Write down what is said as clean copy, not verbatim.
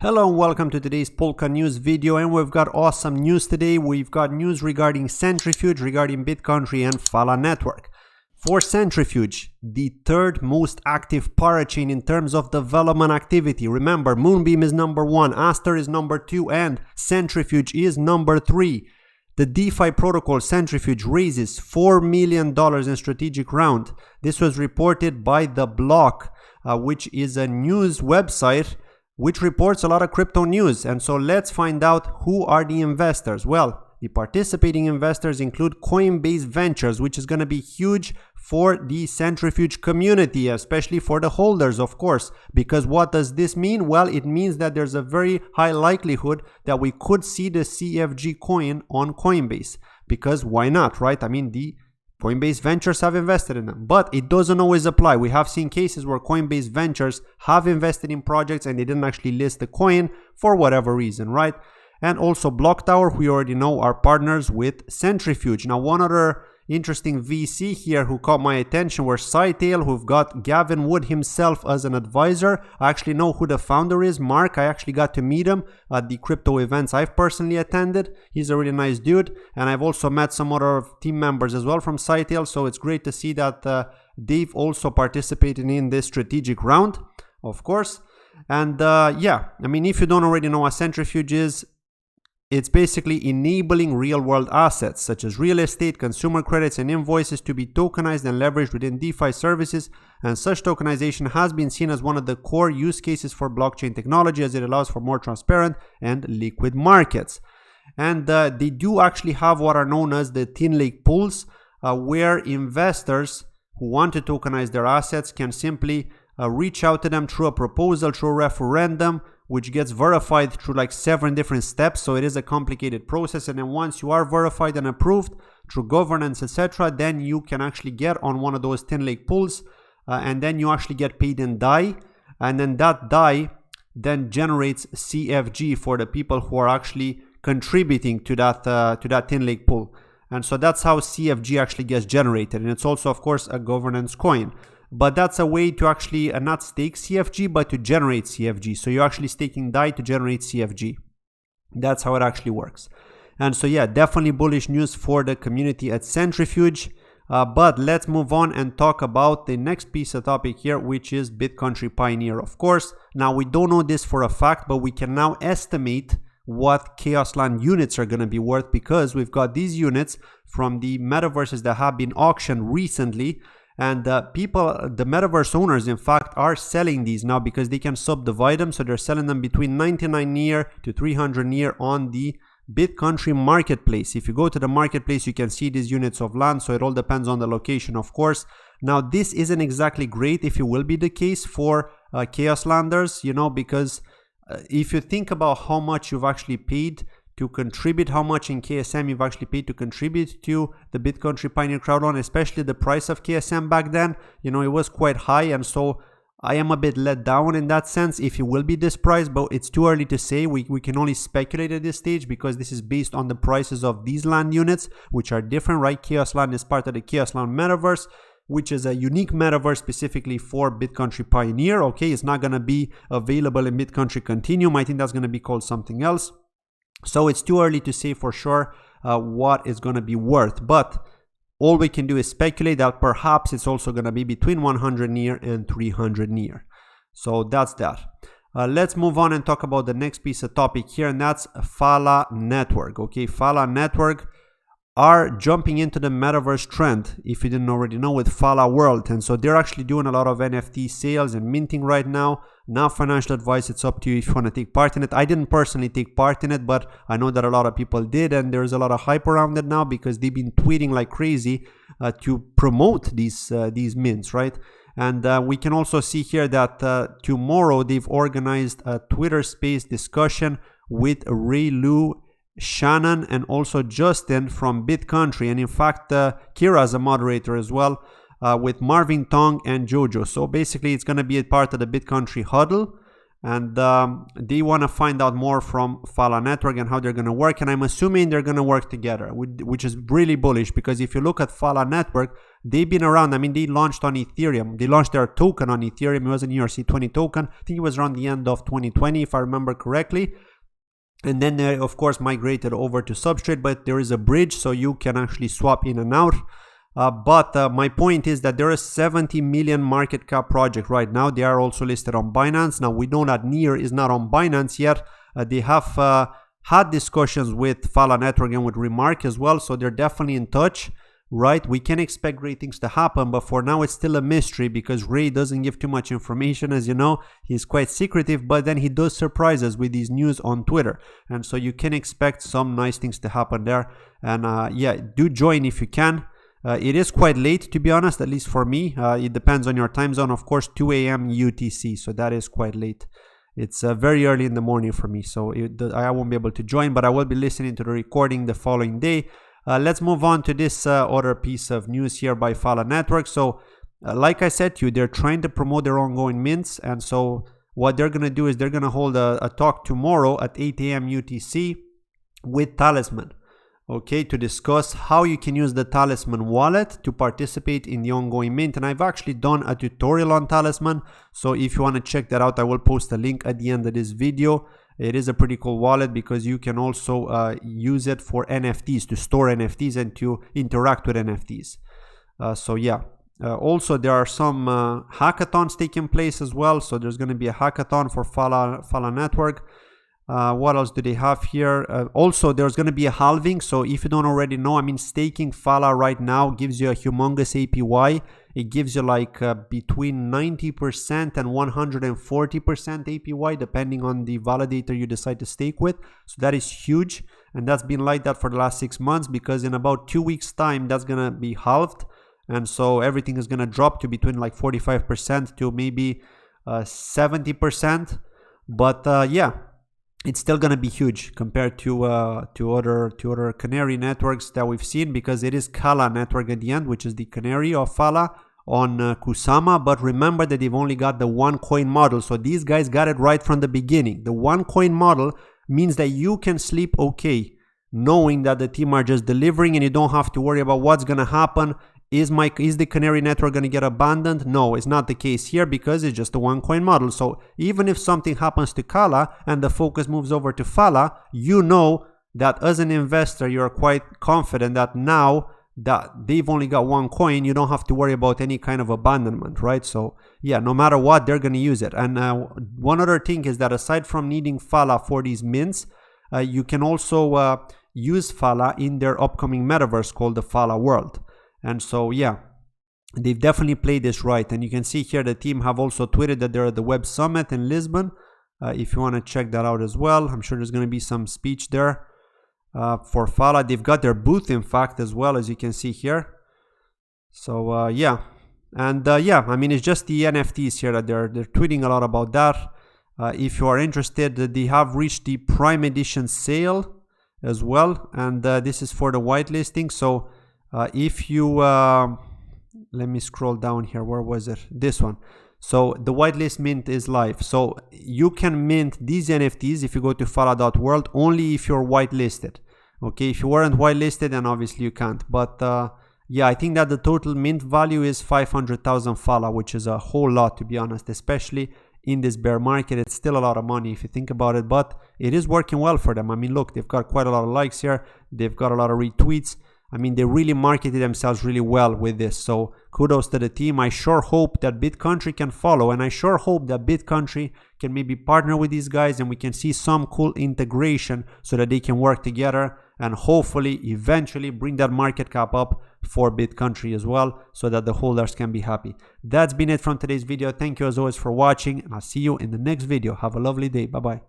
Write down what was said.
Hello and welcome to today's Polka News video, and we've got awesome news today. We've got news regarding Centrifuge, regarding Bitcountry and Phala Network. For Centrifuge, the third most active parachain in terms of development activity. Remember, Moonbeam is number 1, Aster is number 2, and Centrifuge is number 3. The DeFi protocol Centrifuge raises $4 million in strategic round. This was reported by The Block, which is a news website which reports a lot of crypto news. And so let's find out who are the investors. Well, the participating investors include Coinbase Ventures, which is going to be huge for the Centrifuge community, especially for the holders, of course. Because what does this mean? Well, it means that there's a very high likelihood that we could see the CFG coin on Coinbase. Because why not, right? I mean, the Coinbase Ventures have invested in them, but it doesn't always apply. We have seen cases where Coinbase Ventures have invested in projects and they didn't actually list the coin for whatever reason, right? And also Block Tower, we already know, are partners with Centrifuge. Now, one other interesting VC here who caught my attention were Cytail, who've got Gavin Wood himself as an advisor. I actually know who the founder is, Mark. I actually got to meet him at the crypto events I've personally attended. He's a really nice dude, and I've also met some other team members as well from Cytail, so it's great to see that they've also participated in this strategic round, of course. And yeah, I mean, if you don't already know what Centrifuge is, it's basically enabling real-world assets such as real estate, consumer credits, and invoices to be tokenized and leveraged within DeFi services. And such tokenization has been seen as one of the core use cases for blockchain technology, as it allows for more transparent and liquid markets. And they do actually have what are known as the Tin Lake pools, where investors who want to tokenize their assets can simply reach out to them through a proposal, through a referendum, which gets verified through like 7 different steps. So it is a complicated process, and then once you are verified and approved through governance, etc., then you can actually get on one of those Tin Lake pools, and then you actually get paid in DAI, and then that DAI then generates CFG for the people who are actually contributing to that Tin Lake pool. And so that's how CFG actually gets generated, and it's also, of course, a governance coin. But that's a way to actually not stake CFG, but to generate CFG. So you're actually staking DAI to generate CFG. That's how it actually works. And so yeah, definitely bullish news for the community at Centrifuge. But let's move on and talk about the next piece of topic here, which is Bitcountry Pioneer, of course. Now, we don't know this for a fact, but we can now estimate what Kaosland units are going to be worth, because we've got these units from the metaverses that have been auctioned recently. And people, the metaverse owners, in fact, are selling these now because they can subdivide them. So they're selling them between 99 near to 300 near on the Bitcountry marketplace. If you go to the marketplace, you can see these units of land. So it all depends on the location, of course. Now, this isn't exactly great if it will be the case for Kaoslanders, you know, because if you think about how much you've actually paid to contribute, how much in KSM you've actually paid to contribute to the Bitcountry Pioneer crowd loan, especially the price of KSM back then, you know, it was quite high. And so I am a bit let down in that sense if it will be this price, but it's too early to say. We can only speculate at this stage because this is based on the prices of these land units, which are different, right? Kaosland is part of the Kaosland metaverse, which is a unique metaverse specifically for Bitcountry Pioneer. Okay, it's not going to be available in Bitcountry Continuum. I think that's going to be called something else. So it's too early to say for sure what it's going to be worth, but all we can do is speculate that perhaps it's also going to be between 100 near and 300 near. So that's that. Let's move on and talk about the next piece of topic here, and that's Phala Network. Okay, Phala Network are jumping into the metaverse trend, if you didn't already know, with Phala World. And so they're actually doing a lot of NFT sales and minting right now. Now, financial advice, it's up to you if you want to take part in it. I didn't personally take part in it, but I know that a lot of people did, and there's a lot of hype around it now because they've been tweeting like crazy to promote these mints, right? And we can also see here that tomorrow they've organized a Twitter space discussion with Ray Lu, Shannon, and also Justin from Bitcountry, and in fact Kira is a moderator as well, with Marvin Tong and Jojo. So basically it's going to be a part of the Bitcountry huddle, and they want to find out more from Phala Network and how they're going to work, and I'm assuming they're going to work together, which is really bullish, because if you look at Phala Network, they've been around. I mean, they launched on Ethereum. They launched their token on Ethereum. It was an ERC20 token. I think it was around the end of 2020, if I remember correctly. And then they, of course, migrated over to Substrate, but there is a bridge, so you can actually swap in and out. But my point is that there is 70 million market cap project right now. They are also listed on Binance. Now, we know that Near is not on Binance yet. They have had discussions with Phala Network and with Remark as well, so they're definitely in touch. Right, we can expect great things to happen, but for now it's still a mystery, because Ray doesn't give too much information. As you know, he's quite secretive, but then he does surprise us with these news on Twitter, and so you can expect some nice things to happen there. And yeah, do join if you can. It is quite late, to be honest, at least for me. It depends on your time zone, of course. 2 a.m. UTC, so that is quite late. It's very early in the morning for me, so I won't be able to join, but I will be listening to the recording the following day. Let's move on to this other piece of news here by Phala Network. So like I said to you, they're trying to promote their ongoing mints, and so what they're going to do is they're going to hold a talk tomorrow at 8 a.m. UTC with Talisman, okay, to discuss how you can use the Talisman wallet to participate in the ongoing mint. And I've actually done a tutorial on Talisman, so if you want to check that out, I will post a link at the end of this video. It is a pretty cool wallet, because you can also use it for NFTs, to store NFTs and to interact with NFTs. So yeah, also there are some hackathons taking place as well. So there's going to be a hackathon for Phala Network. What else do they have here? Also, there's going to be a halving. So if you don't already know, I mean, staking Phala right now gives you a humongous APY. It gives you like between 90% and 140% APY, depending on the validator you decide to stake with. So that is huge. And that's been like that for the last 6 months, because in about 2 weeks time, that's going to be halved. And so everything is going to drop to between like 45% to maybe 70%. But yeah, it's still going to be huge compared to other canary networks that we've seen, because it is Phala Network at the end, which is the canary of Phala on Kusama. But remember that they've only got the one coin model, so these guys got it right from the beginning. The one coin model means that you can sleep okay, knowing that the team are just delivering, and you don't have to worry about what's going to happen. Is the canary network going to get abandoned? No, it's not the case here, because it's just a one coin model. So even if something happens to Kala and the focus moves over to Phala, you know that as an investor, you're quite confident that now that they've only got one coin, you don't have to worry about any kind of abandonment, right? So yeah, no matter what, they're going to use it. And one other thing is that aside from needing Phala for these mints, you can also use Phala in their upcoming metaverse called the Phala World. And so, yeah, they've definitely played this right. And you can see here the team have also tweeted that they're at the Web Summit in Lisbon. If you want to check that out as well, I'm sure there's going to be some speech there for Phala. They've got their booth, in fact, as well, as you can see here. So, yeah. And yeah, I mean, it's just the NFTs here that they're tweeting a lot about that. If you are interested, they have reached the Prime Edition sale as well. And this is for the whitelisting. So, if you let me scroll down here, where was it? This one. So the whitelist mint is live, so you can mint these NFTs if you go to phala.world, only if you're whitelisted. Okay, if you weren't whitelisted, then obviously you can't. But yeah, I think that the total mint value is 500,000 Phala, which is a whole lot, to be honest, especially in this bear market. It's still a lot of money if you think about it, but it is working well for them. I mean, look, they've got quite a lot of likes here, they've got a lot of retweets. I mean, they really marketed themselves really well with this. So kudos to the team. I sure hope that Bitcountry can follow, and I sure hope that Bitcountry can maybe partner with these guys and we can see some cool integration so that they can work together and hopefully eventually bring that market cap up for Bitcountry as well, so that the holders can be happy. That's been it from today's video. Thank you as always for watching, and I'll see you in the next video. Have a lovely day. Bye-bye.